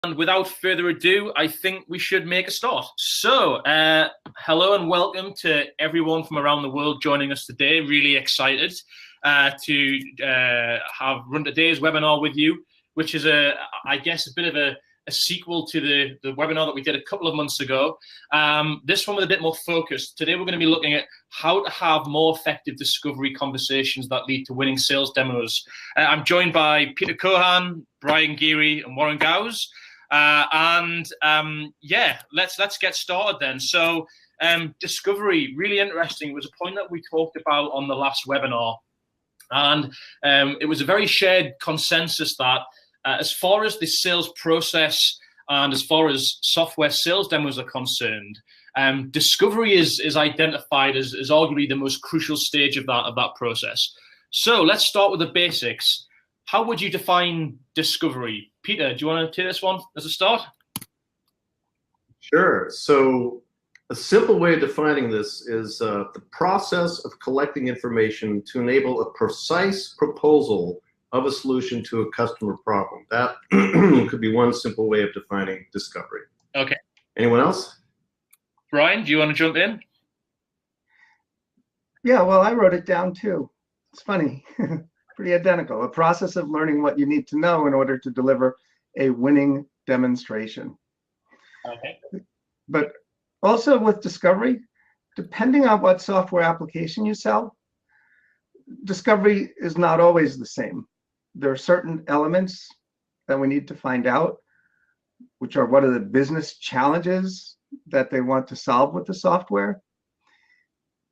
And without further ado, I think we should make a start. So, hello and welcome to everyone from around the world joining us today. Really excited to run today's webinar with you, which is, I guess, a bit of a sequel to the webinar that we did a couple of months ago. This one was a bit more focused. Today, we're going to be looking at how to have more effective discovery conversations that lead to winning sales demos. I'm joined by Peter Cohan, Brian Geery, and Warren Gouws. Yeah, let's get started then. So discovery, really interesting. It was a point that we talked about on the last webinar. And it was a very shared consensus that as far as the sales process and as far as software sales demos are concerned, discovery is identified as arguably the most crucial stage of that process. So let's start with the basics. How would you define discovery? Peter, do you want to take this one as a start? Sure. So a simple way of defining this is the process of collecting information to enable a precise proposal of a solution to a customer problem. That could be one simple way of defining discovery. Okay. Anyone else? Brian, do you want to jump in? Yeah, well, I wrote it down too. It's funny. Pretty identical. A process of learning what you need to know in order to deliver a winning demonstration. Okay. But also with discovery, depending on what software application you sell, discovery is not always the same. There are certain elements that we need to find out, which are what are the business challenges that they want to solve with the software.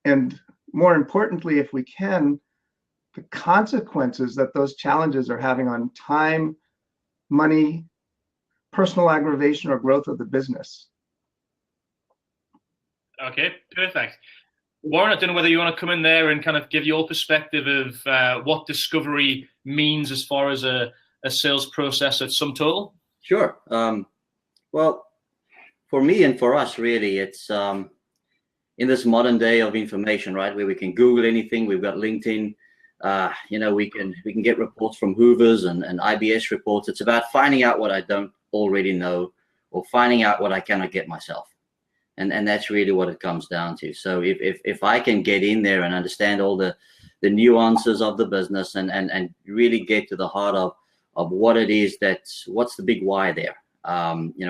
And more importantly, if we can, the consequences that those challenges are having on time, money, personal aggravation, or growth of the business. Okay, perfect. Warren, I don't know whether you want to come in there and kind of give your perspective of what discovery means as far as a sales process at sum total. Sure. Well, for me and for us, really, it's in this modern day of information, right, where we can Google anything. We've got LinkedIn. We can get reports from Hoover's and IBS reports. It's about finding out what I don't already know, or finding out what I cannot get myself, and that's really what it comes down to. So if I can get in there and understand all the nuances of the business and really get to the heart of what it is, what's the big why there,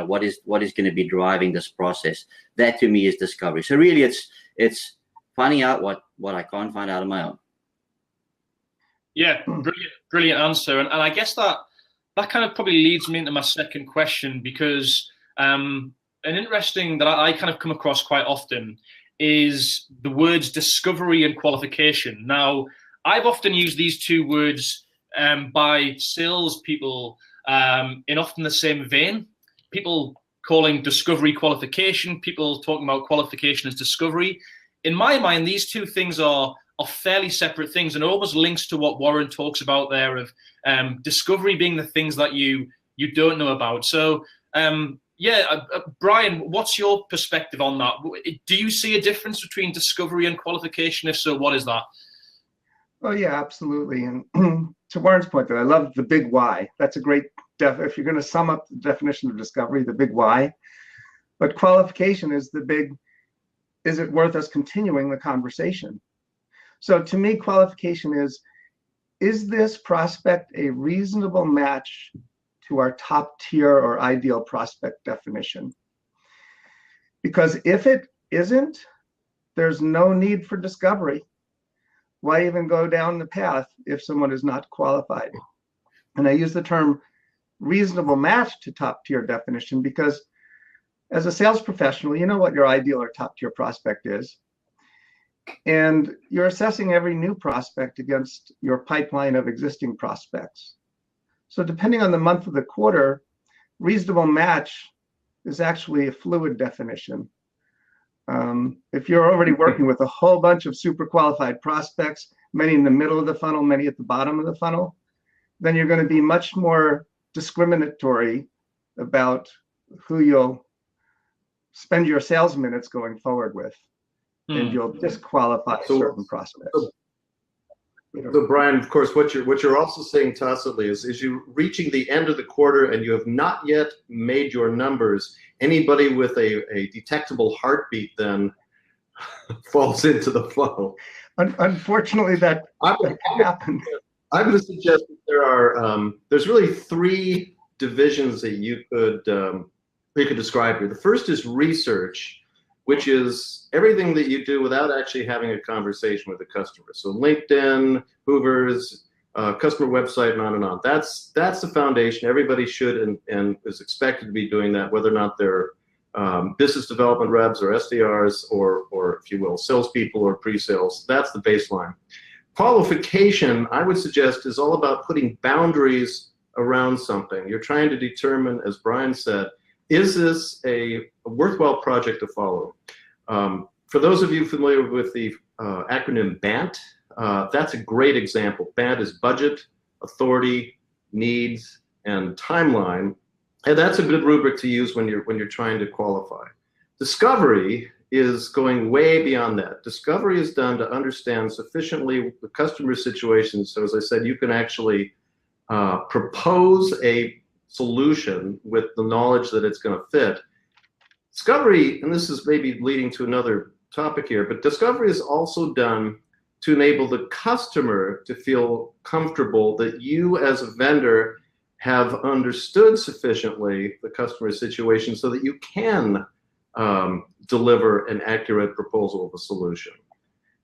what is going to be driving this process, that to me is discovery. So really it's finding out what I can't find out on my own. Yeah, brilliant answer. And I guess that kind of probably leads me into my second question, because an interesting that I kind of come across quite often is the words discovery and qualification. Now, I've often used these two words by salespeople in often the same vein. People calling discovery qualification, people talking about qualification as discovery. In my mind, these two things are fairly separate things, and it almost links to what Warren talks about there of discovery being the things that you don't know about. So Brian, what's your perspective on that? Do you see a difference between discovery and qualification? If so, what is that? Oh yeah, absolutely. And to Warren's point, though, I love the big why. That's a great if you're going to sum up the definition of discovery, the big why. But qualification is the big, is it worth us continuing the conversation? So to me, qualification is this prospect a reasonable match to our top tier or ideal prospect definition? Because if it isn't, there's no need for discovery. Why even go down the path if someone is not qualified? And I use the term reasonable match to top tier definition because as a sales professional, you know what your ideal or top tier prospect is. And you're assessing every new prospect against your pipeline of existing prospects. So depending on the month of the quarter, reasonable match is actually a fluid definition. If you're already working with a whole bunch of super qualified prospects, many in the middle of the funnel, many at the bottom of the funnel, then you're going to be much more discriminatory about who you'll spend your sales minutes going forward with. And you'll disqualify certain prospects. So Brian, of course, what you're also saying tacitly is you reaching the end of the quarter and you have not yet made your numbers. Anybody with a detectable heartbeat then falls into the flow. Unfortunately, that happened. I'm going to suggest that there's really three divisions that you could describe here. The first is research, which is everything that you do without actually having a conversation with the customer. So LinkedIn, Hoover's, customer website, and on and on. That's the foundation. Everybody should and is expected to be doing that, whether or not they're business development reps or SDRs or if you will, salespeople or pre-sales. That's the baseline. Qualification, I would suggest, is all about putting boundaries around something. You're trying to determine, as Brian said, is this a worthwhile project to follow? For those of you familiar with the acronym BANT, that's a great example. BANT is budget, authority, needs, and timeline. And that's a good rubric to use when you're trying to qualify. Discovery is going way beyond that. Discovery is done to understand sufficiently the customer situation. So as I said, you can actually propose a solution with the knowledge that it's going to fit. Discovery, and this is maybe leading to another topic here, but discovery is also done to enable the customer to feel comfortable that you as a vendor have understood sufficiently the customer situation so that you can deliver an accurate proposal of a solution.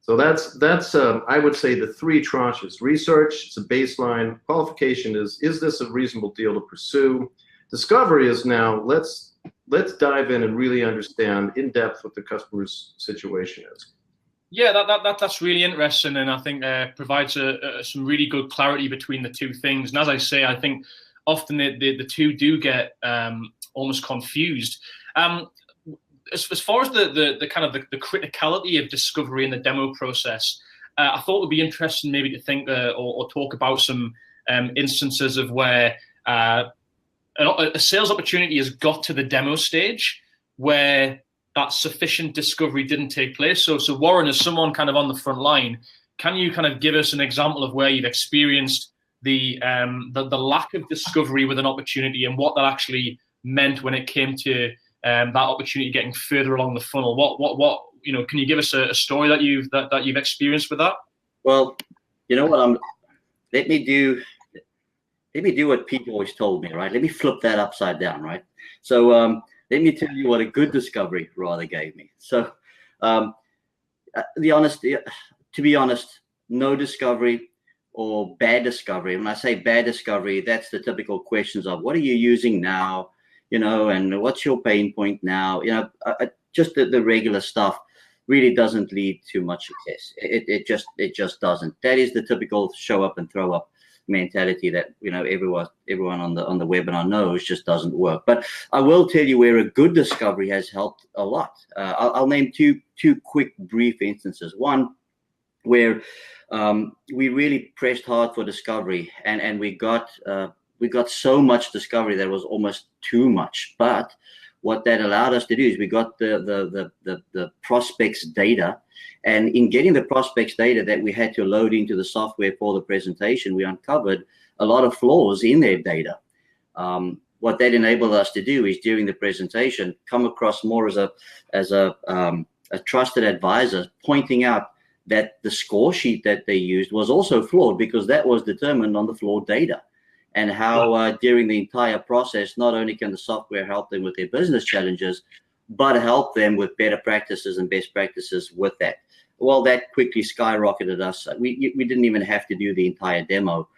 So that's I would say the three tranches. Research, it's a baseline. Qualification is this a reasonable deal to pursue? Discovery is now, let's dive in and really understand in depth what the customer's situation is. Yeah, that's really interesting, and I think provides some really good clarity between the two things. And as I say, I think often the two do get almost confused. As far as the kind of the criticality of discovery in the demo process, I thought it would be interesting maybe to think or talk about some instances of where a sales opportunity has got to the demo stage where that sufficient discovery didn't take place. So Warren, as someone kind of on the front line, can you kind of give us an example of where you've experienced the lack of discovery with an opportunity and what that actually meant when it came to that opportunity getting further along the funnel? What can you give us a story that you've experienced with that? Well, you know what, let me do what Pete always told me, right? Let me flip that upside down, right? So let me tell you what a good discovery rather gave me. So to be honest, no discovery or bad discovery. When I say bad discovery, that's the typical questions of what are you using now, and what's your pain point now? Just the regular stuff really doesn't lead to much success. It just doesn't. That is the typical show up and throw up mentality that everyone on the webinar knows just doesn't work. But I will tell you where a good discovery has helped a lot. I'll name two quick brief instances. One where we really pressed hard for discovery, and we got so much discovery that was almost too much. But what that allowed us to do is we got the prospects data, and in getting the prospects data that we had to load into the software for the presentation, we uncovered a lot of flaws in their data. What that enabled us to do is during the presentation come across more as a trusted advisor, pointing out that the score sheet that they used was also flawed because that was determined on the flawed data. And how during the entire process, not only can the software help them with their business challenges, but help them with better practices and best practices with that. Well, that quickly skyrocketed us. We didn't even have to do the entire demo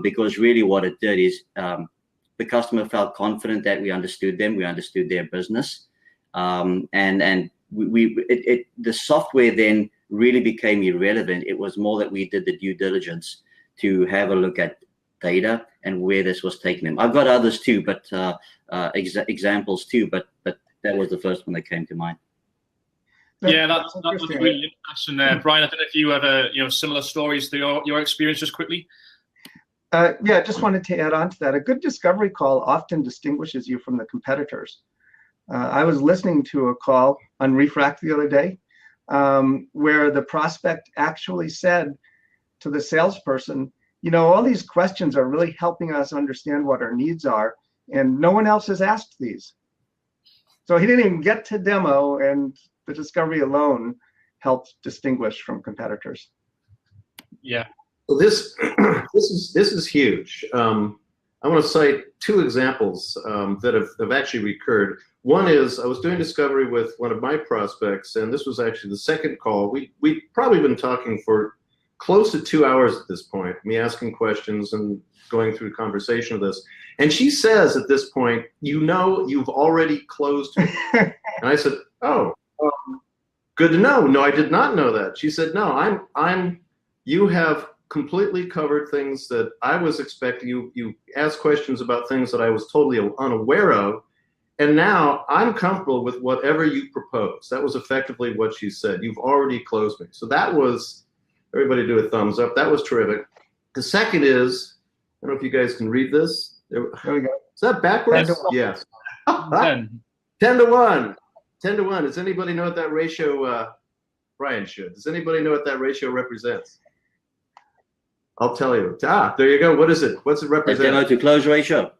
because really what it did is the customer felt confident that we understood them, we understood their business, and the software then really became irrelevant. It was more that we did the due diligence to have a look at data and where this was taking them. I've got others too, but examples too, but that was the first one that came to mind. Yeah, that was really interesting there. Brian, I don't know if you have similar stories to your experience just quickly. Yeah, just wanted to add on to that. A good discovery call often distinguishes you from the competitors. I was listening to a call on Refract the other day where the prospect actually said, to the salesperson, you know, all these questions are really helping us understand what our needs are, and no one else has asked these. So he didn't even get to demo, and the discovery alone helped distinguish from competitors. Yeah. So this is huge. I want to cite two examples that have actually recurred. One is I was doing discovery with one of my prospects, and this was actually the second call. We'd probably been talking for close to 2 hours at this point, me asking questions and going through conversation with this. And she says at this point, you know, you've already closed it. And I said, oh, good to know. No, I did not know that. She said, no, you have completely covered things that I was expecting. You asked questions about things that I was totally unaware of. And now I'm comfortable with whatever you propose. That was effectively what she said. You've already closed me. So that was, everybody do a thumbs up. That was terrific. The second is, I don't know if you guys can read this. There we go. Is that backwards? Yes. 10. 10 to 1. 10 to 1. Does anybody know what that ratio, Brian should. Does anybody know what that ratio represents? I'll tell you. There you go. What is it? What's it represent? The demo to close ratio.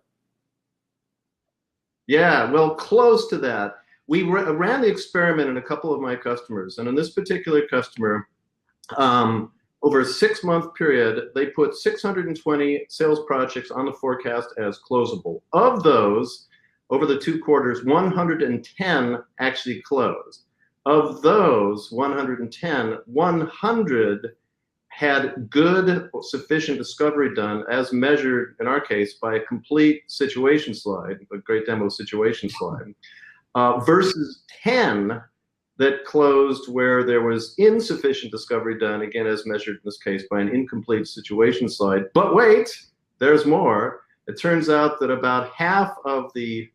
Yeah, well, close to that. We ran the experiment in a couple of my customers, and in this particular customer, over a 6-month period, they put 620 sales projects on the forecast as closable. Of those, over the 2 quarters, 110 actually closed. Of those 110, 100 had good, sufficient discovery done, as measured, in our case, by a complete situation slide, a great demo situation slide, versus 10 that closed where there was insufficient discovery done, again, as measured in this case by an incomplete situation slide. But wait, there's more. It turns out that about half of the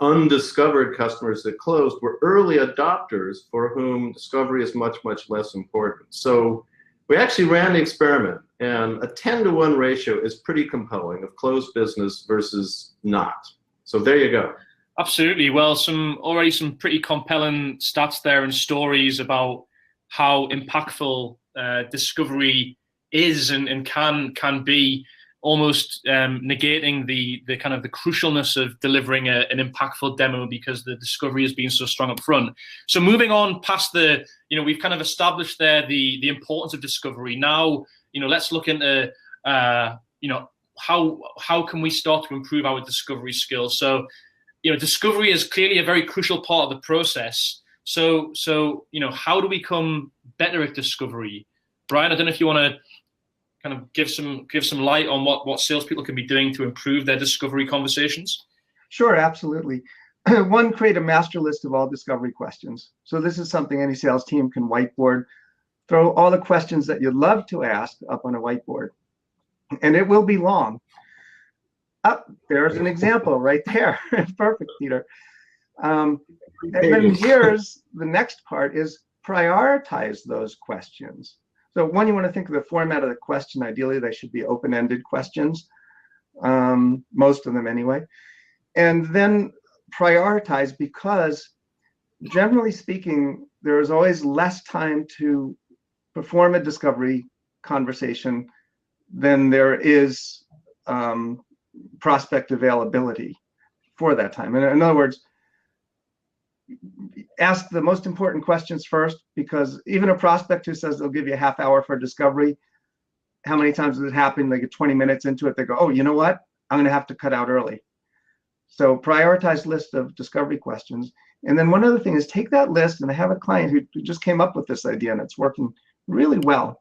undiscovered customers that closed were early adopters for whom discovery is much, much less important. So we actually ran the experiment, and a 10 to 1 ratio is pretty compelling of closed business versus not. So there you go. Absolutely. Well, already some pretty compelling stats there and stories about how impactful discovery is and can be, almost negating the kind of the crucialness of delivering an impactful demo because the discovery has been so strong up front. So moving on past the, you know, we've kind of established there the importance of discovery. Now, you know, let's look into, you know, how can we start to improve our discovery skills? So, you know, discovery is clearly a very crucial part of the process. So you know, how do we become better at discovery? Brian, I don't know if you want to kind of give some light on what salespeople can be doing to improve their discovery conversations? Sure, absolutely. One, create a master list of all discovery questions. So this is something any sales team can whiteboard. Throw all the questions that you'd love to ask up on a whiteboard, and it will be long. There's an example right there. Perfect, Peter. And then here's the next part is prioritize those questions. So one, you want to think of the format of the question. Ideally, they should be open-ended questions, most of them anyway. And then prioritize, because generally speaking, there is always less time to perform a discovery conversation than there is prospect availability for that time. And in other words, ask the most important questions first, because even a prospect who says they'll give you a half hour for discovery, how many times does it happen? They get 20 minutes into it, they go, oh, you know what? I'm going to have to cut out early. So prioritize list of discovery questions. And then one other thing is take that list, and I have a client who just came up with this idea and it's working really well.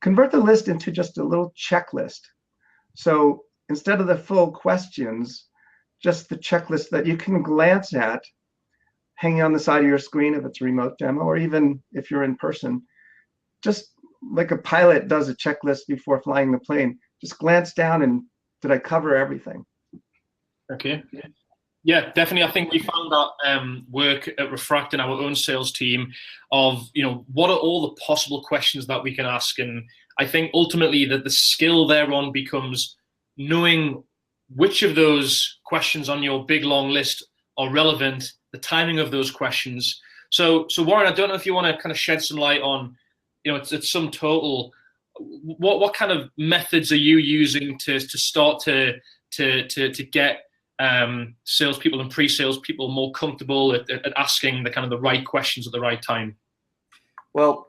Convert the list into just a little checklist. So instead of the full questions, just the checklist that you can glance at, hanging on the side of your screen if it's a remote demo, or even if you're in person, just like a pilot does a checklist before flying the plane. Just glance down and did I cover everything? Okay. Yeah, definitely. I think we found that work at Refract in our own sales team of, you know, what are all the possible questions that we can ask? And I think ultimately that the skill thereon becomes knowing which of those questions on your big long list are relevant, the timing of those questions. So Warren, I don't know if you want to kind of shed some light on, you know, it's some total, what kind of methods are you using to start to get salespeople and pre-sales people more comfortable at asking the kind of the right questions at the right time? Well,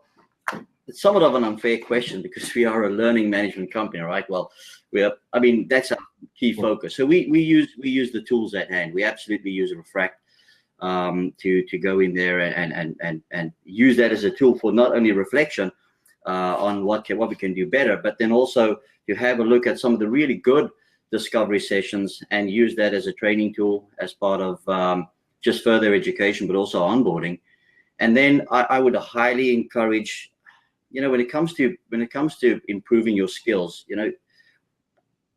it's somewhat of an unfair question because we are a learning management company, right? Well, I mean, that's our key focus. So we use the tools at hand. We absolutely use Refract to go in there and use that as a tool for not only reflection on what we can do better, but then also to have a look at some of the really good discovery sessions and use that as a training tool as part of just further education, but also onboarding. And then I would highly encourage, when it comes to improving your skills,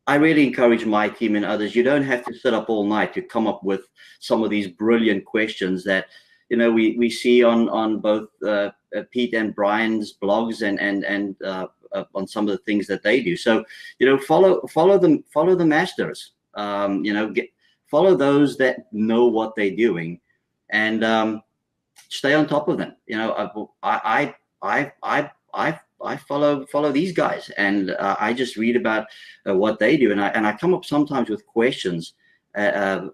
I really encourage my team and others. You don't have to sit up all night to come up with some of these brilliant questions that we see on both Pete and Brian's blogs and on some of the things that they do. So follow the masters. Follow those that know what they're doing, and stay on top of them. I follow these guys, and I just read about what they do, and I come up sometimes with questions that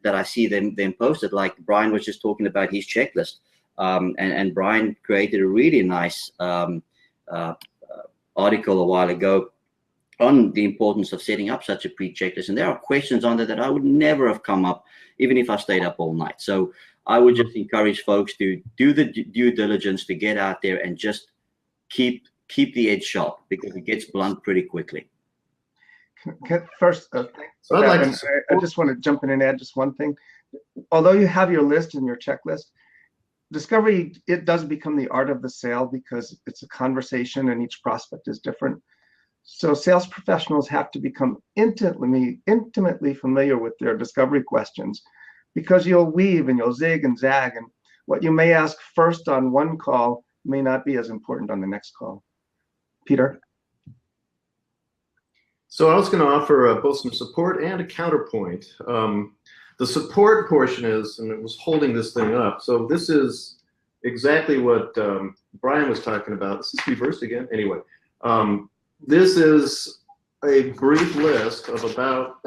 I see them posted. Like Brian was just talking about his checklist, and Brian created a really nice article a while ago on the importance of setting up such a pre-checklist, and there are questions on there that I would never have come up even if I stayed up all night. So I would just encourage folks to do the due diligence, to get out there and just keep the edge sharp, because it gets blunt pretty quickly. First, So I just want to jump in and add just one thing. Although you have your list and your checklist, discovery, it does become the art of the sale because it's a conversation and each prospect is different. So sales professionals have to become intimately familiar with their discovery questions, because you'll weave and you'll zig and zag, and what you may ask first on one call may not be as important on the next call. Peter? So I was going to offer both some support and a counterpoint. The support portion is, and it was holding this thing up, so this is exactly what Brian was talking about. This is reversed again. Anyway, this is a brief list of about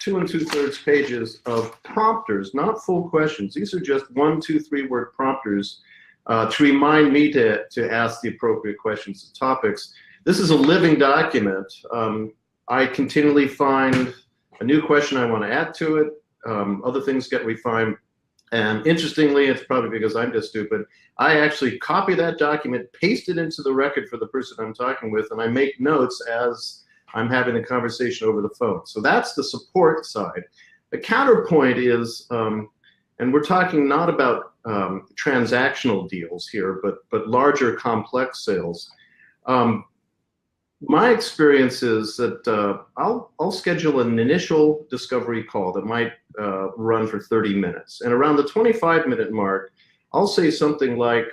2 2/3 pages of prompters, not full questions. These are just 1, 2, 3 word prompters to remind me to ask the appropriate questions and topics. This is a living document. I continually find a new question I want to add to it. Other things get refined. And interestingly, it's probably because I'm just stupid, I actually copy that document, paste it into the record for the person I'm talking with, and I make notes as I'm having a conversation over the phone. So that's the support side. The counterpoint is, and we're talking not about transactional deals here, but larger complex sales. My experience is that I'll schedule an initial discovery call that might run for 30 minutes. And around the 25-minute mark, I'll say something like,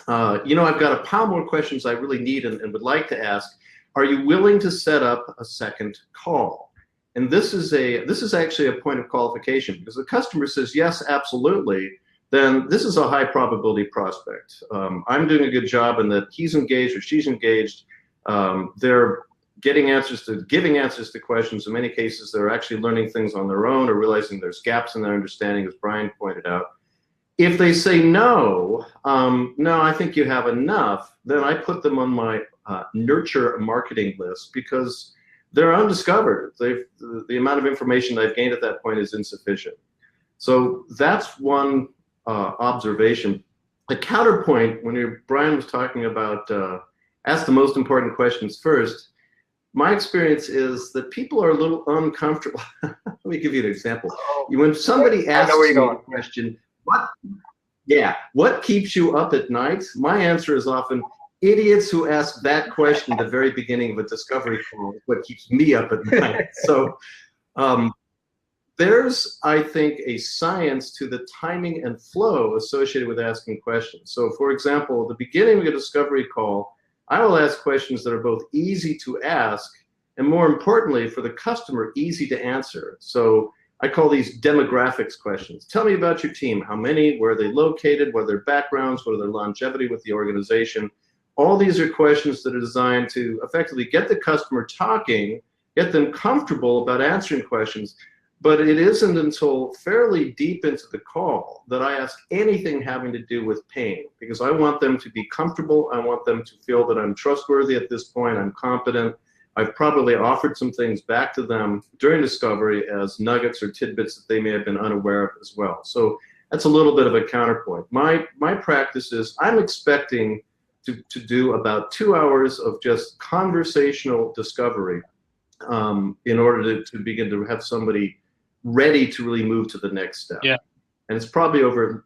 I've got a pile more questions I really need and would like to ask. Are you willing to set up a second call? And this is actually a point of qualification, because the customer says, yes, absolutely. Then this is a high probability prospect. I'm doing a good job in that he's engaged or she's engaged. They're giving answers to questions. In many cases, they're actually learning things on their own or realizing there's gaps in their understanding, as Brian pointed out. If they say no, no, I think you have enough, then I put them on my nurture marketing list, because they're undiscovered. The amount of information I've gained at that point is insufficient. So that's one observation. The counterpoint, when Brian was talking about ask the most important questions first, my experience is that people are a little uncomfortable. Let me give you an example. When somebody asks you a question, what keeps you up at night? My answer is often, idiots who ask that question at the very beginning of a discovery call is what keeps me up at night. So there's, I think, a science to the timing and flow associated with asking questions. So for example, at the beginning of a discovery call, I will ask questions that are both easy to ask and, more importantly, for the customer, easy to answer. So I call these demographics questions. Tell me about your team. How many? Where are they located? What are their backgrounds? What are their longevity with the organization? all these are questions that are designed to effectively get the customer talking, get them comfortable about answering questions. But it isn't until fairly deep into the call that I ask anything having to do with pain, because I want them to be comfortable. I want them to feel that I'm trustworthy at this point, I'm competent. I've probably offered some things back to them during discovery as nuggets or tidbits that they may have been unaware of as well. So that's a little bit of a counterpoint. My practice is I'm expecting to do about 2 hours of just conversational discovery in order to begin to have somebody ready to really move to the next step. Yeah. And it's probably over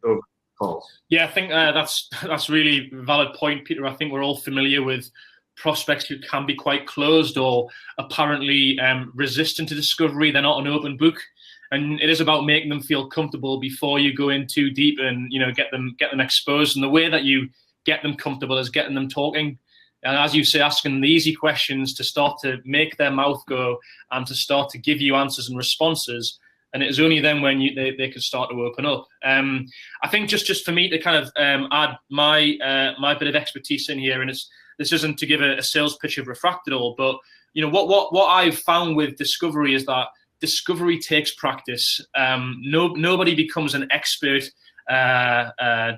calls. Yeah, I think that's really a valid point, Peter. I think we're all familiar with prospects who can be quite closed or apparently resistant to discovery. They're not an open book. And it is about making them feel comfortable before you go in too deep and, get them exposed. And the way that you get them comfortable is getting them talking. And as you say, asking them the easy questions to start to make their mouth go and to start to give you answers and responses. And it is only then when they can start to open up. I think just for me to kind of add my bit of expertise in here, and this isn't to give a sales pitch of Refract at all, but what I've found with discovery is that discovery takes practice. Nobody becomes an expert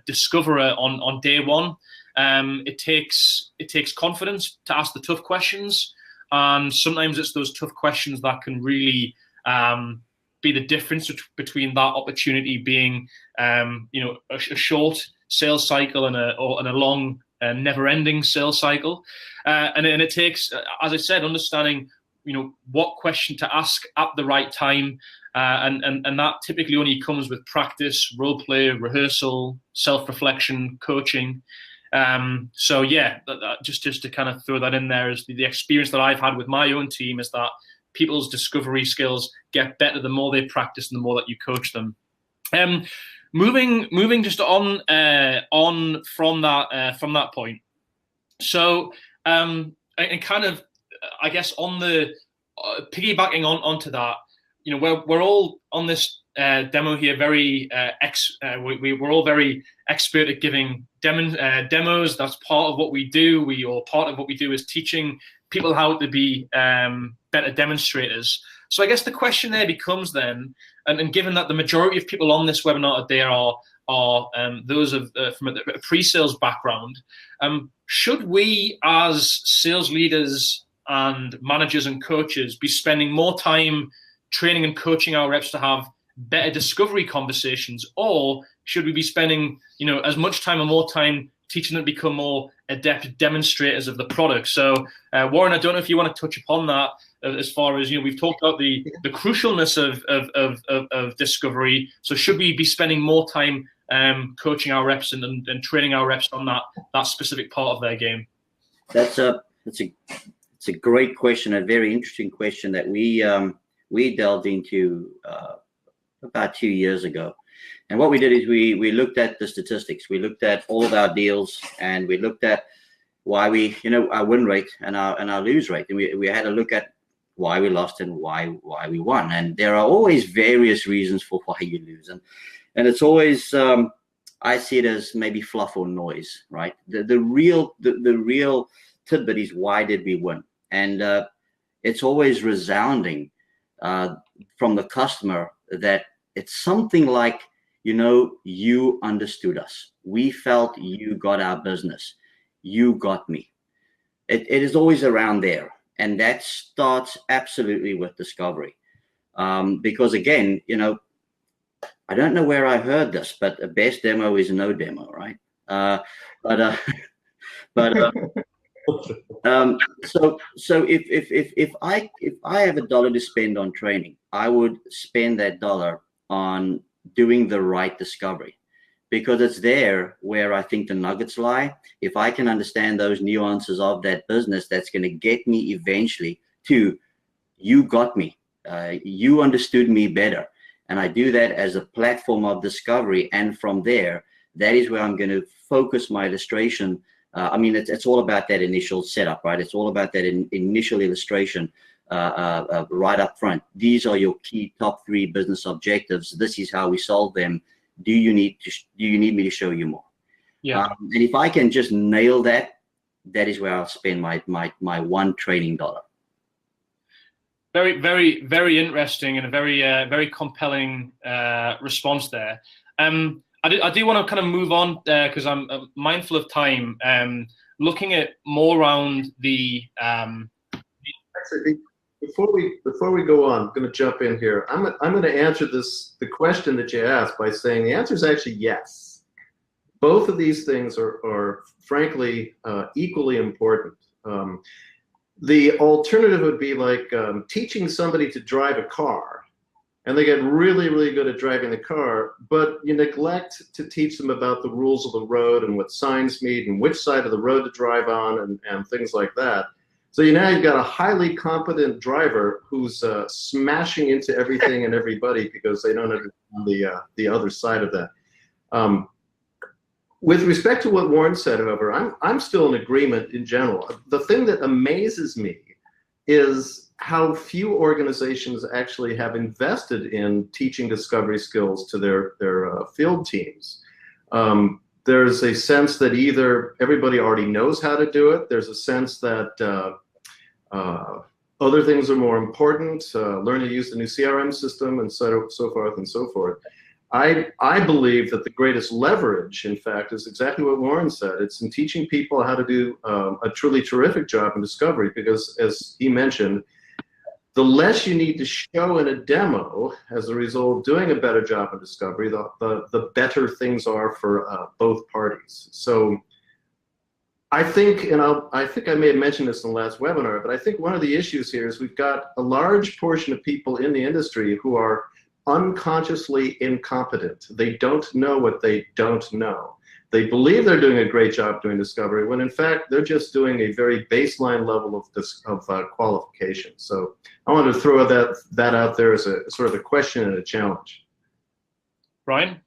discoverer on day one. It takes confidence to ask the tough questions, and sometimes it's those tough questions that can really be the difference between that opportunity being a short sales cycle and a long never-ending sales cycle, and it takes, as I said, understanding what question to ask at the right time, and that typically only comes with practice, role play, rehearsal, self-reflection, coaching. So yeah, just to kind of throw that in there, is the experience that I've had with my own team is that people's discovery skills get better the more they practice and the more that you coach them. Moving just on from that point. So and kind of, I guess, on the piggybacking onto that, we're all on this demo here very we're all very expert at giving demos. That's part of what we do. Part of what we do is teaching people how to be better demonstrators. So I guess the question there becomes then, and given that the majority of people on this webinar today are those from a pre-sales background, should we as sales leaders and managers and coaches be spending more time training and coaching our reps to have better discovery conversations, or should we be spending as much time or more time teaching them to become more adept demonstrators of the product? So Warren, I don't know if you want to touch upon that, as far as we've talked about the crucialness of discovery. So should we be spending more time coaching our reps and training our reps on that specific part of their game? That's a great question, a very interesting question that we delved into about 2 years ago. And what we did is we looked at the statistics. We looked at all of our deals, and we looked at why our win rate and our lose rate. And we had a look at why we lost and why we won. And there are always various reasons for why you lose. And it's always, I see it as maybe fluff or noise, right? The real tidbit is, why did we win? And it's always resounding from the customer that it's something like, you understood us. We felt you got our business. You got me. It is always around there. And that starts absolutely with discovery. Because again, I don't know where I heard this, but a best demo is no demo, right? So if I have $1 to spend on training, I would spend that $1 on doing the right discovery, because it's there where I think the nuggets lie. If I can understand those nuances of that business, that's going to get me eventually to, you got me, you understood me better. And I do that as a platform of discovery. And from there, that is where I'm going to focus my illustration. It's all about that initial setup, right? It's all about that initial illustration right up front. These are your key top 3 business objectives. This is how we solve them. Do you need me to show you more? Yeah. And if I can just nail that, that is where I'll spend my one training dollar. Very, very, very interesting, and a very, very compelling response there. I do want to kind of move on because I'm mindful of time. Looking at more around the. Actually, before we go on, I'm going to jump in here. I'm going to answer the question that you asked by saying the answer is actually yes. Both of these things are frankly equally important. The alternative would be like teaching somebody to drive a car, and they get really, really good at driving the car, but you neglect to teach them about the rules of the road and what signs mean and which side of the road to drive on and things like that. So now you've got a highly competent driver who's smashing into everything and everybody because they don't understand the other side of that. With respect to what Warren said, however, I'm still in agreement in general. The thing that amazes me is how few organizations actually have invested in teaching discovery skills to their field teams. There's a sense that either everybody already knows how to do it, there's a sense that other things are more important, learn to use the new CRM system, and so forth and so forth. I believe that the greatest leverage, in fact, is exactly what Warren said. It's in teaching people how to do a truly terrific job in discovery, because as he mentioned, the less you need to show in a demo as a result of doing a better job in discovery, the better things are for both parties. So I think, and I think I may have mentioned this in the last webinar, but I think one of the issues here is we've got a large portion of people in the industry who are unconsciously incompetent. They don't know what they don't know. They believe they're doing a great job doing discovery, when in fact they're just doing a very baseline level of qualification. So I wanted to throw that out there as a sort of a question and a challenge. Brian?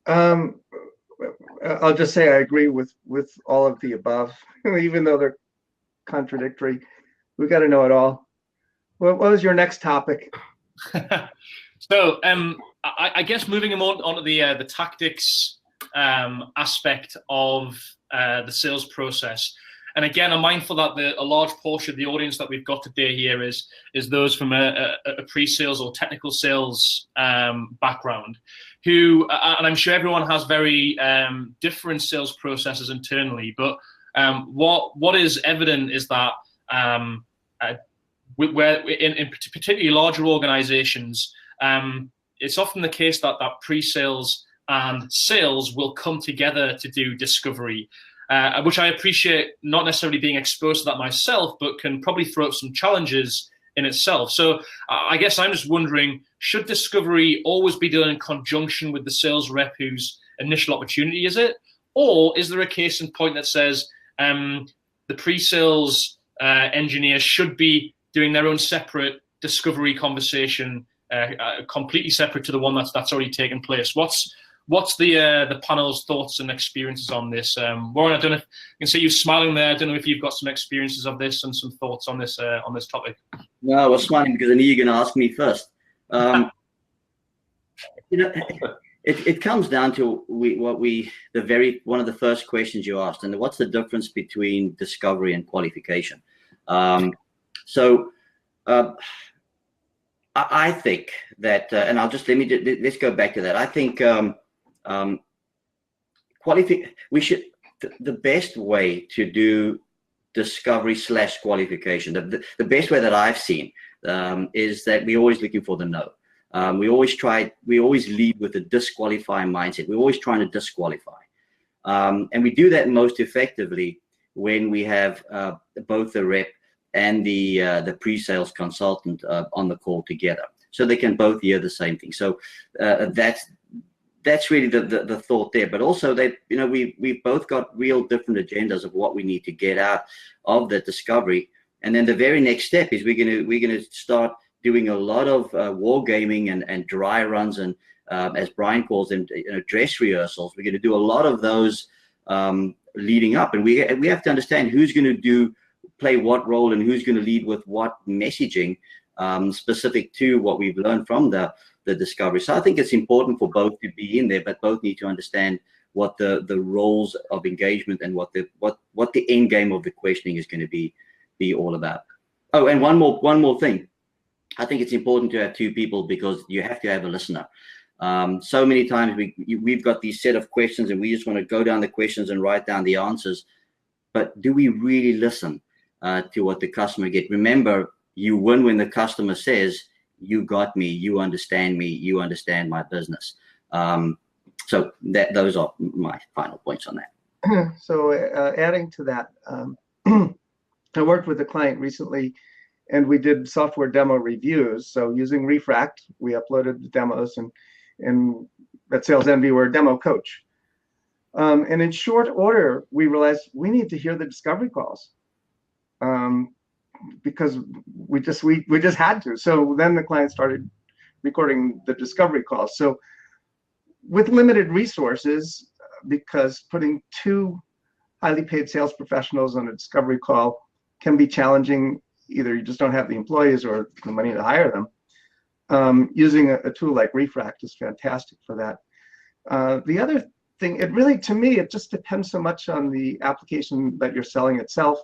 I'll just say I agree with all of the above, even though they're contradictory. We got to know it all. What was your next topic? So I guess moving on to the tactics aspect of the sales process. And again, I'm mindful that a large portion of the audience that we've got today here is those from a pre-sales or technical sales background, who, and I'm sure everyone has very different sales processes internally, but what is evident is that where in particularly larger organizations, it's often the case that pre-sales and sales will come together to do discovery, which I appreciate, not necessarily being exposed to that myself, but can probably throw up some challenges in itself. So I guess I'm just wondering, should discovery always be done in conjunction with the sales rep whose initial opportunity is it? Or is there a case in point that says the pre-sales engineer should be doing their own separate discovery conversation, completely separate to the one that's already taken place? What's the panel's thoughts and experiences on this? Warren, I don't know if you can see you smiling there. I don't know if you've got some experiences of this and some thoughts on this topic. No, I was smiling because I knew you were going to ask me first. You know, it comes down to one of the first questions you asked, and what's the difference between discovery and qualification? I think that, and let's go back to that. I think the best way to do discovery / qualification, the best way that I've seen is that we're always looking for the no. We always lead with a disqualifying mindset. We're always trying to disqualify. And we do that most effectively when we have both the rep and the pre-sales consultant on the call together, so they can both hear the same thing. So that's really the thought there. But also that, you know, we've both got real different agendas of what we need to get out of the discovery. And then the very next step is we're gonna start doing a lot of wargaming and dry runs and as Brian calls them, dress rehearsals. We're gonna do a lot of those leading up, and we have to understand who's going to play what role and who's going to lead with what messaging specific to what we've learned from the discovery. So I think it's important for both to be in there, but both need to understand what the roles of engagement and what the end game of the questioning is going to be all about. Oh, and one more thing. I think it's important to have two people, because you have to have a listener. So many times we've got these set of questions and we just want to go down the questions and write down the answers. But do we really listen to what the customer gets? Remember, you win when the customer says, you got me, you understand my business. So those are my final points on that. So adding to that, I worked with a client recently, and we did software demo reviews. So using Refract, we uploaded the demos, and at Sales Envy, we're a demo coach. And in short order, we realized we need to hear the discovery calls, because we just had to. So then the client started recording the discovery calls. So with limited resources, because putting 2 highly paid sales professionals on a discovery call can be challenging. Either you just don't have the employees or the money to hire them. Using a tool like Refract is fantastic for that. The other thing, to me, it just depends so much on the application that you're selling itself,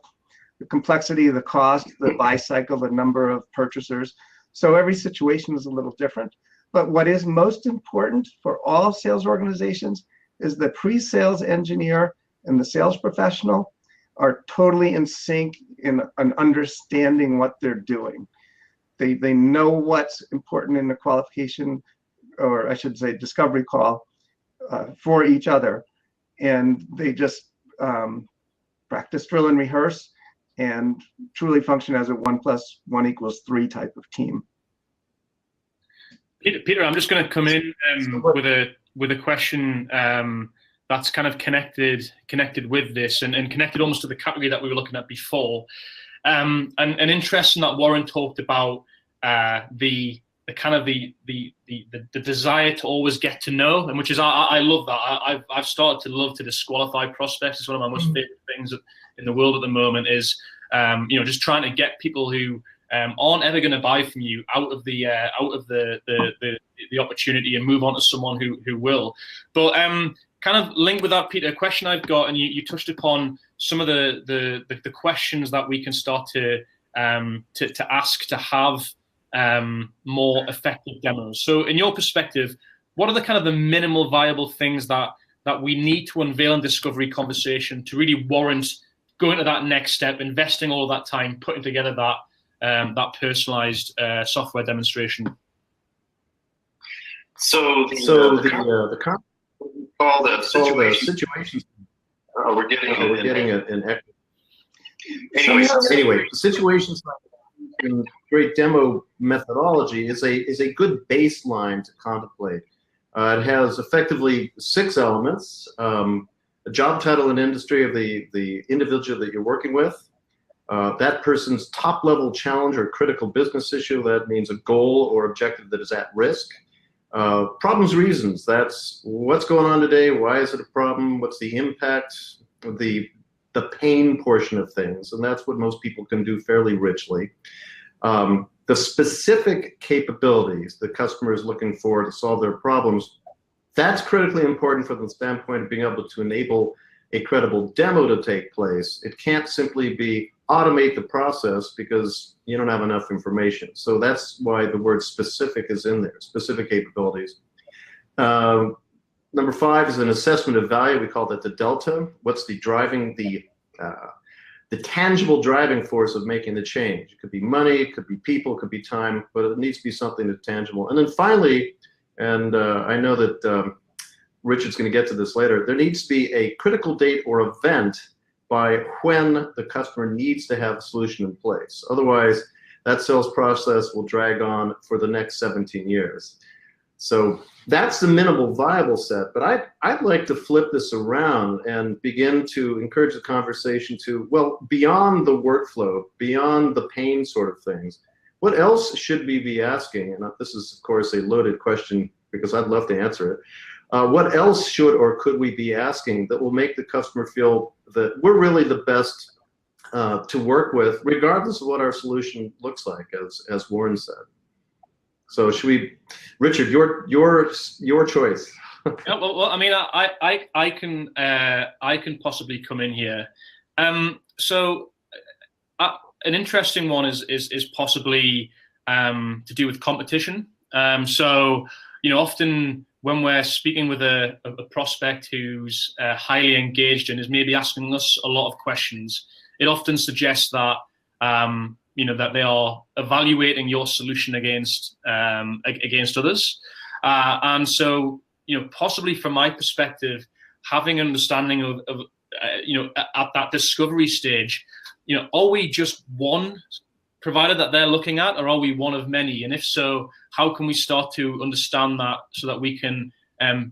the complexity, the cost, the buy cycle, the number of purchasers. So every situation is a little different. But what is most important for all sales organizations is the pre-sales engineer and the sales professional are totally in sync in understanding what they're doing. They know what's important in the qualification, or I should say discovery call, for each other. And they just practice, drill, and rehearse, and truly function as a 1 + 1 = 3 type of team. Peter, I'm just going to come in with a question that's kind of connected with this, and connected almost to the category that we were looking at before. And interesting that Warren talked about the desire to always get to know, and which is I love that. I've started to love to disqualify prospects. It's one of my most favorite things in the world at the moment. Is just trying to get people who aren't ever going to buy from you out of the opportunity and move on to someone who will. But kind of linked with that, Peter, a question I've got, and you touched upon some of the questions that we can start to ask to have more effective demos. So in your perspective, what are the kind of the minimal viable things that we need to unveil in discovery conversation to really warrant going to that next step, investing all of that time, putting together that personalized software demonstration? So the situations we're getting an echo. Anyway, the situations in great demo methodology is a good baseline to contemplate. It has effectively 6 elements: a job title and industry of the individual that you're working with, that person's top level challenge or critical business issue. That means a goal or objective that is at risk. Problems, reasons, that's what's going on today, why is it a problem, what's the impact, the pain portion of things, and that's what most people can do fairly richly. The specific capabilities the customer is looking for to solve their problems, that's critically important from the standpoint of being able to enable a credible demo to take place. It can't simply be automate the process because you don't have enough information. So that's why the word specific is in there, specific capabilities. Number 5 is an assessment of value. We call that the delta. What's the driving, the tangible driving force of making the change? It could be money, it could be people, it could be time, but it needs to be something that's tangible. And then finally, and I know that Richard's going to get to this later, there needs to be a critical date or event by when the customer needs to have a solution in place. Otherwise, that sales process will drag on for the next 17 years. So that's the minimal viable set, but I'd like to flip this around and begin to encourage the conversation to, well, beyond the workflow, beyond the pain sort of things, what else should we be asking? And this is, of course, a loaded question because I'd love to answer it. What else should or could we be asking that will make the customer feel that we're really the best to work with, regardless of what our solution looks like, as Warren said? So should we, Richard, your choice. Yeah, well, I mean, I can possibly come in here. So an interesting one is possibly to do with competition. So often when we're speaking with a prospect who's highly engaged and is maybe asking us a lot of questions, it often suggests that that they are evaluating your solution against others, and so possibly from my perspective, having an understanding of at that discovery stage, are we just one provider that they're looking at, or are we one of many? And if so, how can we start to understand that so that we can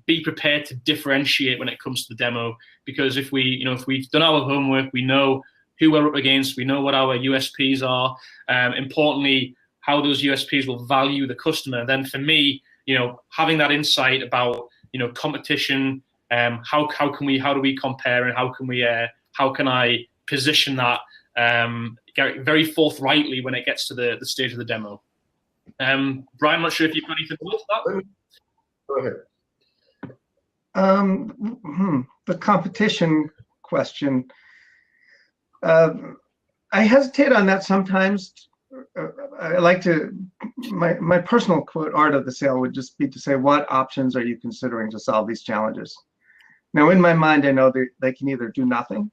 be prepared to differentiate when it comes to the demo? Because if we've done our homework, we know who we're up against, we know what our USPs are, importantly, how those USPs will value the customer. Then for me, having that insight about competition, how do we compare, and how can I position that very forthrightly when it gets to the stage of the demo. Brian, I'm not sure if you've got anything to add to that. Go ahead. The competition question. I hesitate on that sometimes. I like to, my personal quote, art of the sale would just be to say, what options are you considering to solve these challenges? Now, in my mind, I know that they can either do nothing,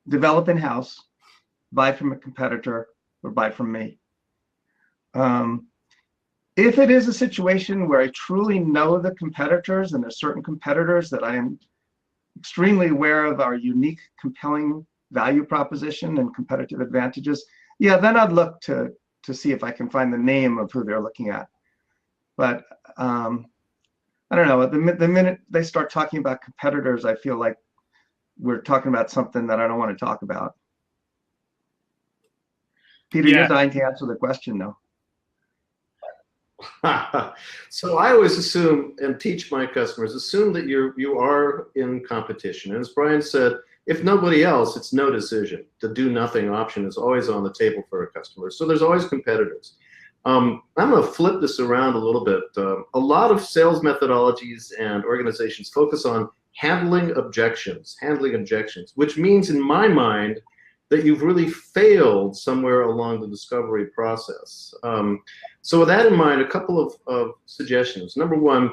develop in-house, buy from a competitor, or buy from me. If it is a situation where I truly know the competitors, and there's certain competitors that I am extremely aware of our unique, compelling value proposition and competitive advantages, yeah, then I'd look to see if I can find the name of who they're looking at. But I don't know, the minute they start talking about competitors, I feel like we're talking about something that I don't want to talk about. Peter, you're dying to answer the question, though. So I always assume and teach my customers, assume that you are in competition. And as Brian said, if nobody else, it's no decision. The do nothing option is always on the table for a customer. So there's always competitors. I'm going to flip this around a little bit. A lot of sales methodologies and organizations focus on handling objections, which means in my mind that you've really failed somewhere along the discovery process. So with that in mind, a couple of suggestions. Number one,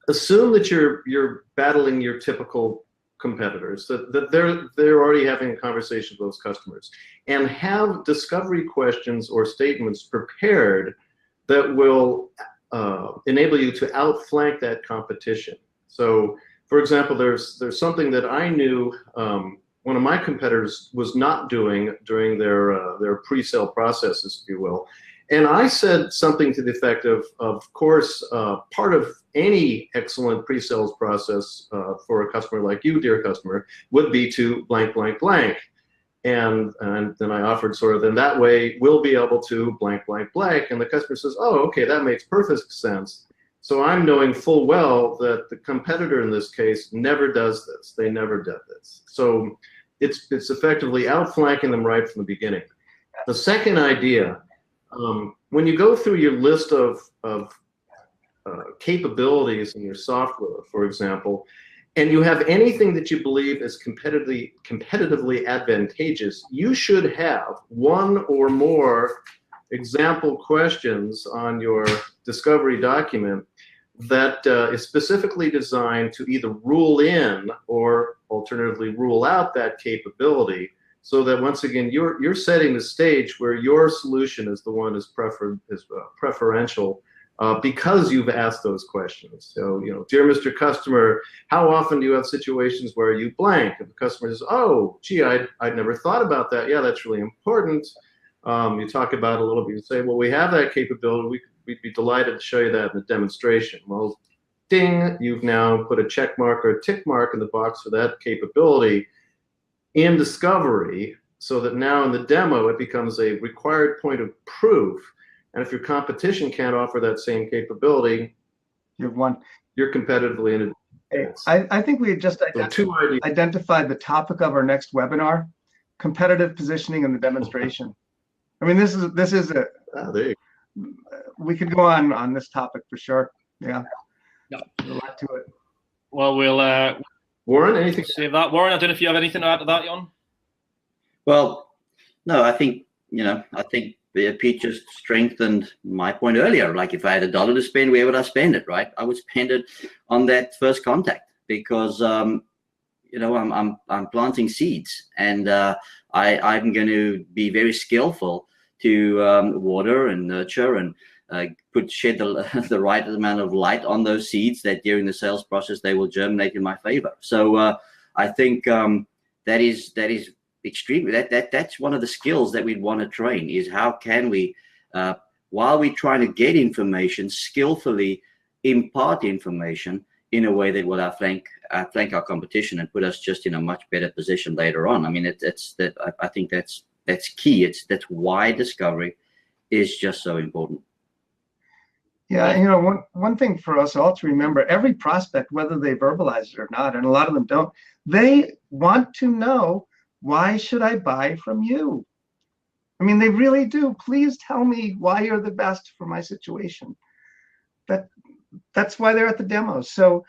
assume that you're battling your typical competitors, that they're already having a conversation with those customers, and have discovery questions or statements prepared that will enable you to outflank that competition. So, for example, there's something that I knew one of my competitors was not doing during their pre-sale processes, if you will. And I said something to the effect of course, part of any excellent pre-sales process for a customer like you, dear customer, would be to blank, blank, blank. And then I offered sort of, in that way, we'll be able to blank, blank, blank. And the customer says, oh, okay, that makes perfect sense. So I'm knowing full well that the competitor in this case never does this. They never did this. So it's effectively outflanking them right from the beginning. The second idea, when you go through your list of capabilities in your software, for example, and you have anything that you believe is competitively advantageous, you should have one or more example questions on your discovery document that is specifically designed to either rule in or alternatively rule out that capability, so that once again you're setting the stage where your solution is the one is preferential because you've asked those questions. So, dear Mr. Customer, how often do you have situations where you blank? If the customer says, oh, gee, I'd never thought about that. Yeah, that's really important. You talk about it a little bit. You say, well, we have that capability. We'd be delighted to show you that in the demonstration. Well, ding, you've now put a check mark or a tick mark in the box for that capability in discovery, so that now in the demo it becomes a required point of proof. And if your competition can't offer that same capability, You've won. You're competitively in advance. I think we had just identified the topic of our next webinar: competitive positioning in the demonstration. I mean, this is a. There you go. We could go on this topic for sure. Yeah. There's a lot to it. Well, we'll Warren, anything? save that. Warren, I don't know if you have anything to add to that, Jon? Well, no, I think, Pete just strengthened my point earlier. Like, if I had $1 to spend, where would I spend it, right? I would spend it on that first contact, because I'm planting seeds, and I'm going to be very skillful to water and nurture and shed the right amount of light on those seeds, that during the sales process they will germinate in my favor. So I think that is extremely, that's one of the skills that we'd want to train, is how can we, while we're trying to get information, skillfully impart information in a way that will outflank our competition and put us just in a much better position later on. I mean, I think that's key. That's why discovery is just so important. Yeah, one thing for us all to remember, every prospect, whether they verbalize it or not, and a lot of them don't, they want to know, why should I buy from you? I mean, they really do. Please tell me why you're the best for my situation. That's why they're at the demos. So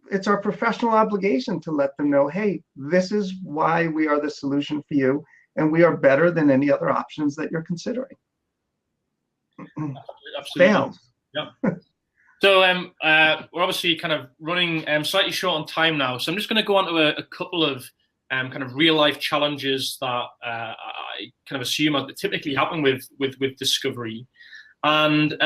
it's our professional obligation to let them know, hey, this is why we are the solution for you, and we are better than any other options that you're considering. Absolutely. Failed. Yeah. So we're obviously kind of running slightly short on time now. So I'm just going to go on to a couple of kind of real life challenges that I kind of assume typically happen with discovery. And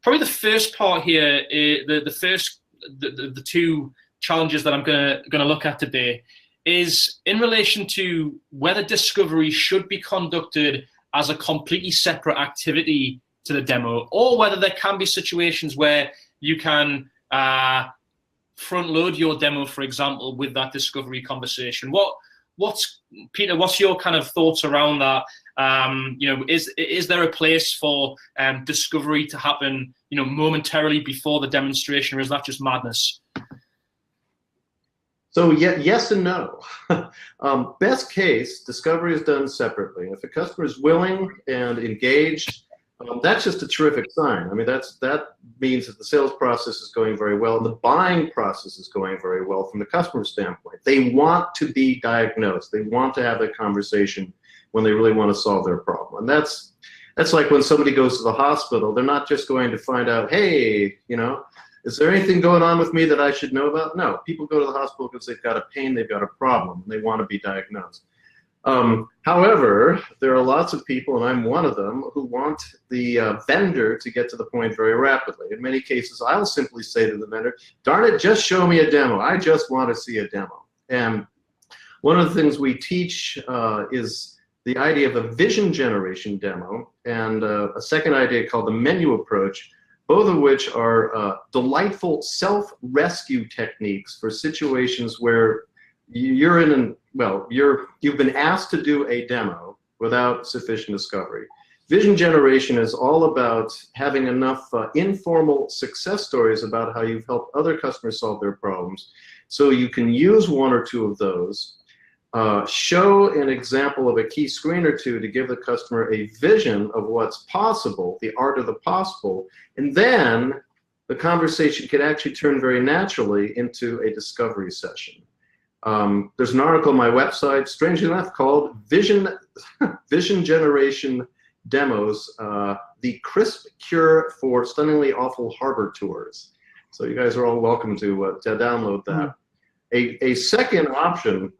probably the first part here, the two challenges that I'm going to look at today is in relation to whether discovery should be conducted as a completely separate activity to the demo, or whether there can be situations where you can front load your demo, for example, with that discovery conversation. Peter, what's your kind of thoughts around that? Is there a place for discovery to happen, momentarily before the demonstration, or is that just madness? So yes and no. Best case, discovery is done separately. If a customer is willing and engaged, that's just a terrific sign. I mean, that means that the sales process is going very well, and the buying process is going very well from the customer standpoint. They want to be diagnosed. They want to have that conversation when they really want to solve their problem. And that's like when somebody goes to the hospital, they're not just going to find out, hey, is there anything going on with me that I should know about? No, people go to the hospital because they've got a pain, they've got a problem, and they want to be diagnosed. However, there are lots of people, and I'm one of them, who want the vendor to get to the point very rapidly. In many cases, I'll simply say to the vendor, darn it, just show me a demo. I just want to see a demo. And one of the things we teach is the idea of a vision generation demo, and a second idea called the menu approach, both of which are delightful self-rescue techniques for situations where you're you've been asked to do a demo without sufficient discovery. Vision generation is all about having enough informal success stories about how you've helped other customers solve their problems, so you can use one or two of those, show an example of a key screen or two to give the customer a vision of what's possible, the art of the possible, and then the conversation can actually turn very naturally into a discovery session. There's an article on my website, strangely enough, called Vision Generation Demos, the crisp cure for stunningly awful harbor tours. So you guys are all welcome to download that. A second option,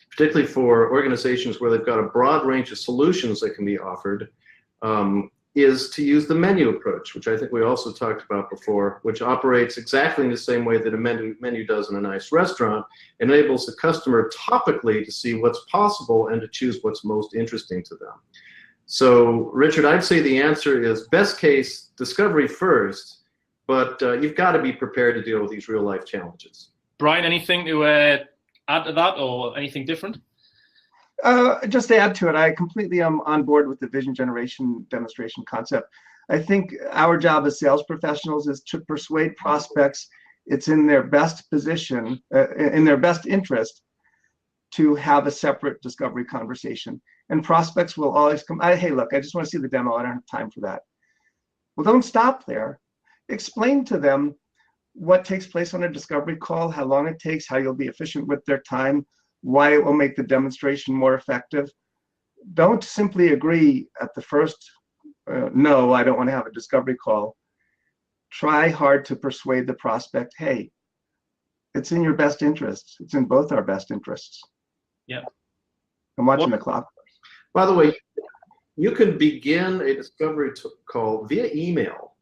particularly for organizations where they've got a broad range of solutions that can be offered, is to use the menu approach, which I think we also talked about before, which operates exactly in the same way that a menu does in a nice restaurant, enables the customer topically to see what's possible and to choose what's most interesting to them. So, Richard, I'd say the answer is best case, discovery first, but you've got to be prepared to deal with these real life challenges. Brian, anything to add to that, or anything different? Just to add to it, I completely am on board with the vision generation demonstration concept. I think our job as sales professionals is to persuade prospects it's in their best position, in their best interest, to have a separate discovery conversation. And prospects will always come, hey, look, I just want to see the demo. I don't have time for that. Well, don't stop there. Explain to them what takes place on a discovery call, how long it takes, how you'll be efficient with their time, why it will make the demonstration more effective. Don't simply agree at the first, no, I don't want to have a discovery call. Try hard to persuade the prospect, hey, it's in your best interest. It's in both our best interests. Yeah. I'm watching the clock. By the way, you can begin a discovery call via email.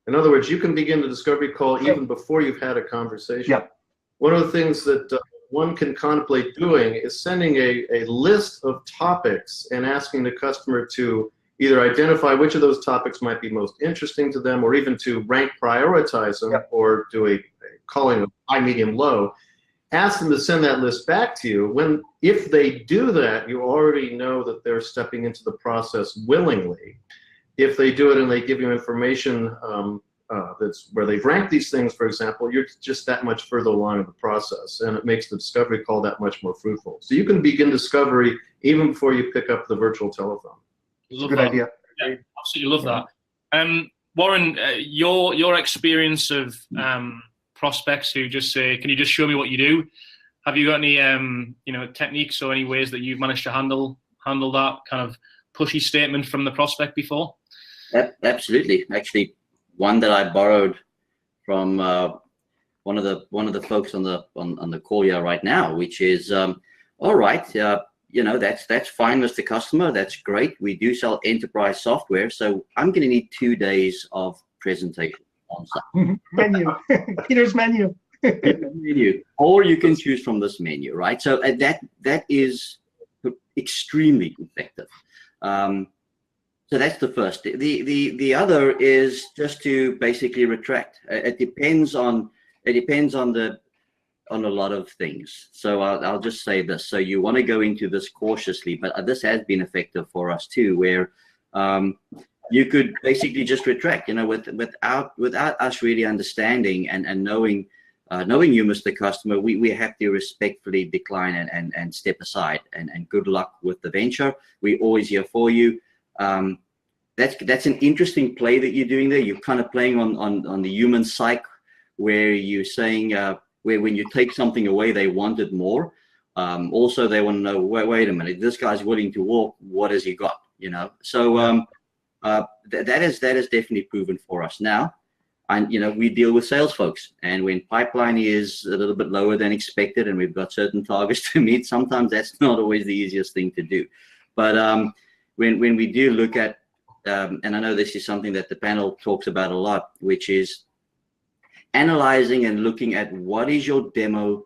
In other words, you can begin the discovery call even before you've had a conversation. Yeah. One of the things that one can contemplate doing is sending a list of topics and asking the customer to either identify which of those topics might be most interesting to them, or even to rank prioritize them, or do a calling of high, medium, low. Ask them to send that list back to you. If they do that, you already know that they're stepping into the process willingly. If they do it and they give you information that's where they've ranked these things, for example, you're just that much further along in the process, and it makes the discovery call that much more fruitful. So you can begin discovery even before you pick up the virtual telephone. It's a good idea. Yeah, absolutely love that. Warren, your experience of prospects who just say, "Can you just show me what you do?" Have you got any techniques or any ways that you've managed to handle that kind of pushy statement from the prospect before? Absolutely. Actually, one that I borrowed from one of the folks on the call here right now, which is, all right, that's fine, Mr. Customer. That's great. We do sell enterprise software, so I'm going to need 2 days of presentation on site. Menu, Peter's menu. Menu, or you can choose from this menu, right? So that is extremely effective. So that's the first. The other is just to basically retract. It depends on a lot of things. So I'll just say this. So you want to go into this cautiously, but this has been effective for us too, where you could basically just retract, without us really understanding and knowing you, Mr. Customer, we have to respectfully decline and step aside, and good luck with the venture. We're always here for you. That's an interesting play that you're doing there. You're kind of playing on the human psyche, where you're saying where when you take something away, they wanted more. Also, they want to know, wait a minute, this guy's willing to walk. What has he got? So that is definitely proven for us now. And we deal with sales folks, and when pipeline is a little bit lower than expected, and we've got certain targets to meet, sometimes that's not always the easiest thing to do. But when we do look at, and I know this is something that the panel talks about a lot, which is analyzing and looking at what is your demo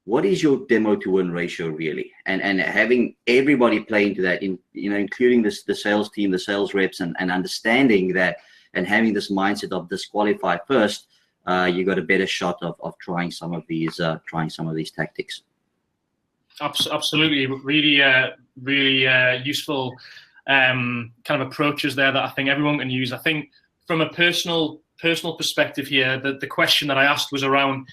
to win ratio really, and having everybody play into that, including the sales team, the sales reps, and understanding that, and having this mindset of disqualify first, you got a better shot of trying some of these tactics. Absolutely, really useful kind of approaches there that I think everyone can use. I think from a personal perspective here, the question that I asked was around,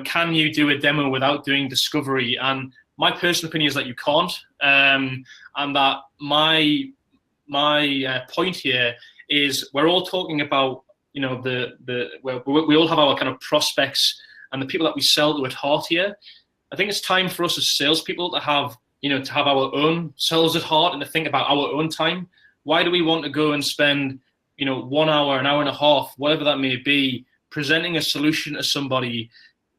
can you do a demo without doing discovery? And my personal opinion is that you can't, and that my point here is we're all talking about, we all have our kind of prospects and the people that we sell to at heart here. I think it's time for us as salespeople to have our own selves at heart and to think about our own time. Why do we want to go and spend, 1 hour, an hour and a half, whatever that may be, presenting a solution to somebody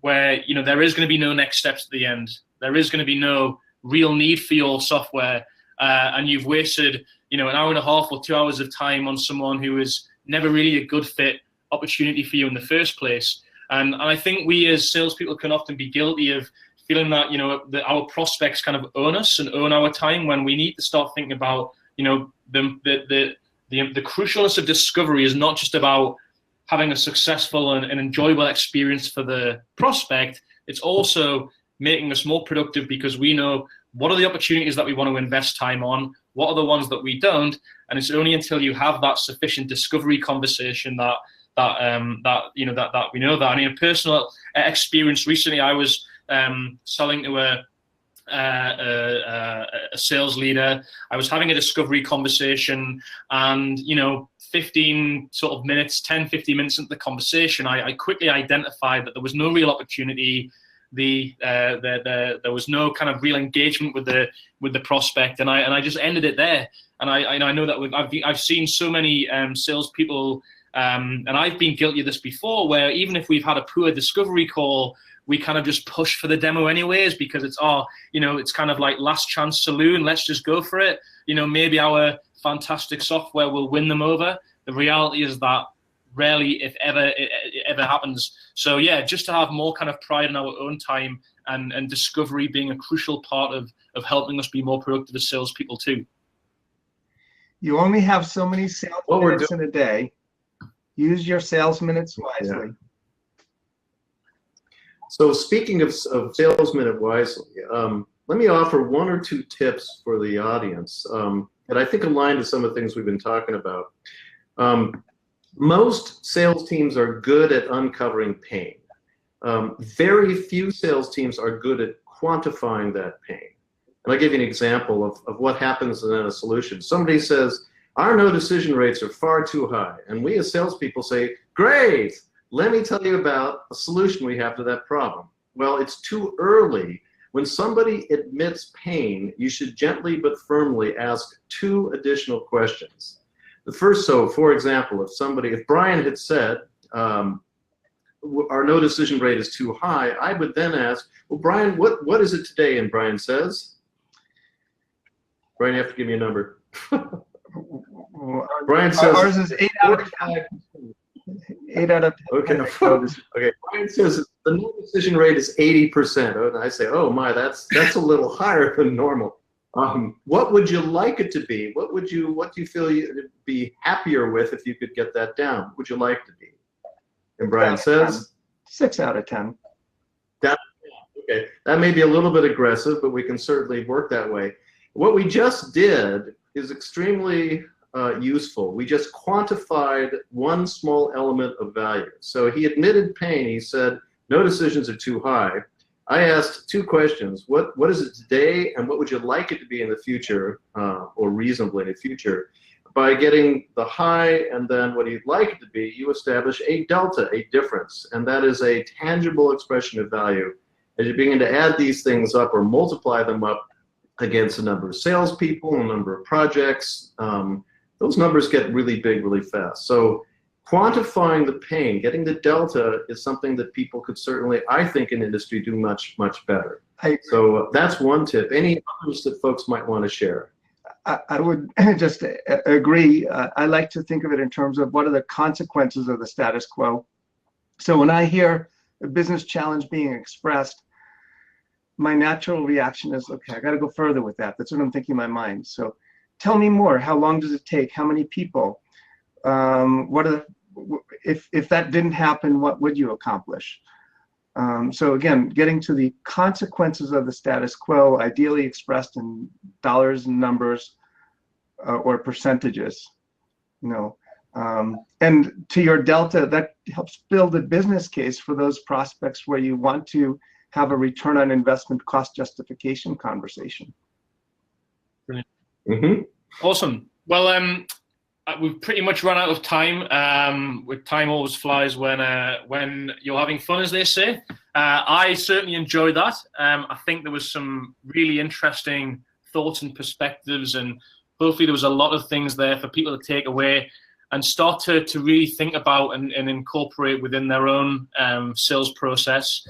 where, there is going to be no next steps at the end. There is going to be no real need for your software. And you've wasted, an hour and a half or 2 hours of time on someone who is never really a good fit opportunity for you in the first place. And I think we as salespeople can often be guilty of feeling that, that our prospects kind of own us and own our time, when we need to start thinking about, the crucialness of discovery is not just about having a successful and enjoyable experience for the prospect. It's also making us more productive, because we know what are the opportunities that we want to invest time on, what are the ones that we don't, and it's only until you have that sufficient discovery conversation that we know that. I mean, a personal experience recently, I was selling to a sales leader. I was having a discovery conversation, and 15 sort of minutes, 10, 15 minutes into the conversation, I quickly identified that there was no real opportunity. There was no kind of real engagement with the prospect, and I just ended it there. And I know that I've seen so many salespeople, and I've been guilty of this before, where even if we've had a poor discovery call, we kind of just push for the demo anyways, because it's it's kind of like last chance saloon. Let's just go for it. Maybe our fantastic software will win them over. The reality is that rarely, if ever, it ever happens. So yeah, just to have more kind of pride in our own time and discovery being a crucial part of helping us be more productive as salespeople too. You only have so many sales minutes in a day. Use your sales minutes wisely. Yeah. So speaking of sales minute wisely, let me offer one or two tips for the audience that I think align to some of the things we've been talking about. Most sales teams are good at uncovering pain. Very few sales teams are good at quantifying that pain. And I'll give you an example of what happens in a solution. Somebody says, our no decision rates are far too high. And we as salespeople say, great, let me tell you about a solution we have to that problem. Well, it's too early. When somebody admits pain, you should gently but firmly ask two additional questions. The first, so for example, if Brian had said, our no decision rate is too high, I would then ask, well, Brian, what is it today? And Brian says, Brian, you have to give me a number. Brian says, ours is 8 out of 10. 8 out of 10. Okay. Okay. Brian says the no decision rate is 80%. Oh, and I say, oh my, that's a little higher than normal. What would you like it to be? What do you feel you'd be happier with if you could get that down? What would you like to be? And Brian says 6 out of 10. Okay, that may be a little bit aggressive, but we can certainly work that way. What we just did is extremely useful. We just quantified one small element of value. So he admitted pain. He said, no decisions are too high. I asked two questions. What is it today, and what would you like it to be in the future, or reasonably in the future? By getting the high and then what you'd like it to be, you establish a delta, a difference, and that is a tangible expression of value. As you begin to add these things up or multiply them up against a number of salespeople, a number of projects, those numbers get really big really fast. So quantifying the pain, getting the delta, is something that people could certainly, I think, in industry do much, much better. So that's one tip. Any others that folks might want to share? I would just agree. I like to think of it in terms of what are the consequences of the status quo. So when I hear a business challenge being expressed, my natural reaction is, okay, I got to go further with that. That's what I'm thinking in my mind. So tell me more. How long does it take? How many people? If that didn't happen, what would you accomplish? So again, getting to the consequences of the status quo, ideally expressed in dollars and numbers or percentages, and to your delta, that helps build a business case for those prospects where you want to have a return on investment cost justification conversation. Brilliant. Mm-hmm. Awesome. Well, we've pretty much run out of time. With time always flies when you're having fun, as they say. I certainly enjoyed that. I think there was some really interesting thoughts and perspectives, and hopefully there was a lot of things there for people to take away and start to really think about and incorporate within their own sales process.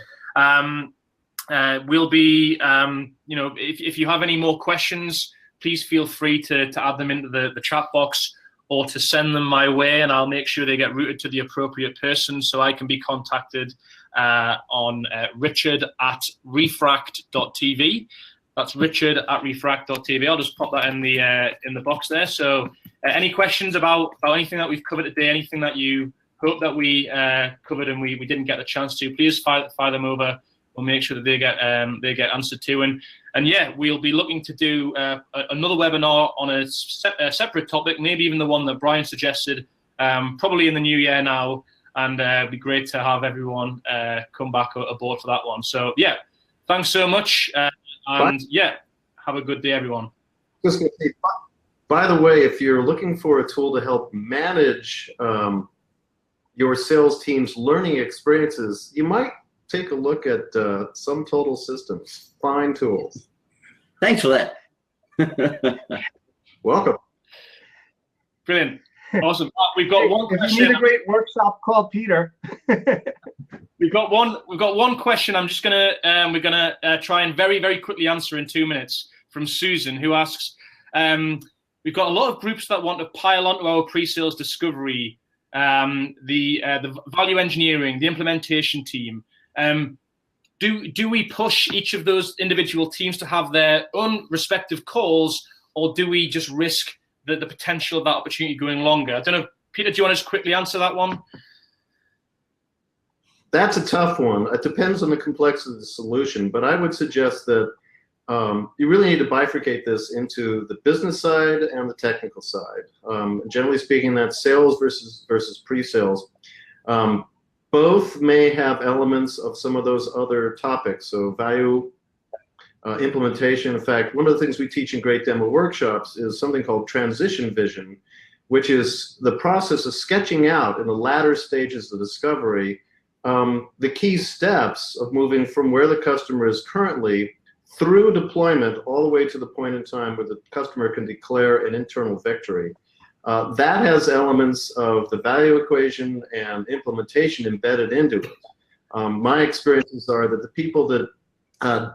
We'll be, if you have any more questions, please feel free to add them into the chat box or to send them my way, and I'll make sure they get routed to the appropriate person so I can be contacted on richard@refract.tv. That's richard@refract.tv. I'll just pop that in the box there. So any questions about anything that we've covered today, anything that you hope that we covered and we didn't get the chance to, please fire them over. We'll make sure that they get answered to. And yeah, we'll be looking to do another webinar on a separate topic, maybe even the one that Brian suggested, probably in the new year now. And it'd be great to have everyone come back aboard for that one. So yeah, thanks so much. And yeah, have a good day, everyone. Just gonna say By the way, if you're looking for a tool to help manage your sales team's learning experiences, you might take a look at Sum Total Systems. Fine tools. Thanks for that. Welcome. Brilliant. Awesome. We've got one question. If you need a great workshop, call Peter. We've got one question. I'm just gonna we're gonna try and very, very quickly answer in 2 minutes from Susan, who asks, we've got a lot of groups that want to pile onto our pre-sales discovery, the value engineering, the implementation team. Do we push each of those individual teams to have their own respective calls, or do we just risk the potential of that opportunity going longer? I don't know, Peter, do you want to just quickly answer that one? That's a tough one. It depends on the complexity of the solution, but I would suggest that you really need to bifurcate this into the business side and the technical side. Generally speaking, that's sales versus pre-sales. Both may have elements of some of those other topics. So value implementation. In fact, one of the things we teach in Great Demo Workshops is something called transition vision, which is the process of sketching out in the latter stages of discovery the key steps of moving from where the customer is currently through deployment all the way to the point in time where the customer can declare an internal victory. That has elements of the value equation and implementation embedded into it. My experiences are that the people that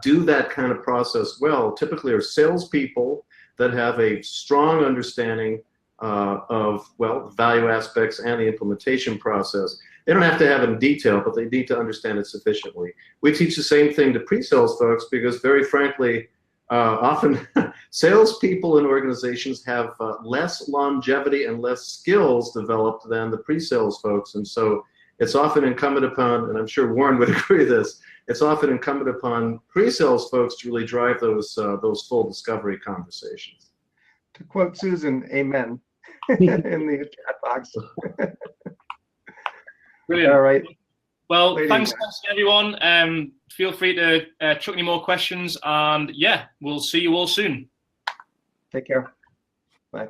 do that kind of process well typically are salespeople that have a strong understanding of, well, value aspects and the implementation process. They don't have to have it in detail, but they need to understand it sufficiently. We teach the same thing to pre-sales folks because, very frankly, often salespeople in organizations have less longevity and less skills developed than the pre-sales folks. And so it's often incumbent upon, and I'm sure Warren would agree with this, it's often incumbent upon pre-sales folks to really drive those full discovery conversations. To quote Susan, amen, in the chat box. Brilliant. All right. Well, Ladies thanks everyone. Feel free to chuck any more questions, and yeah, we'll see you all soon. Take care. Bye.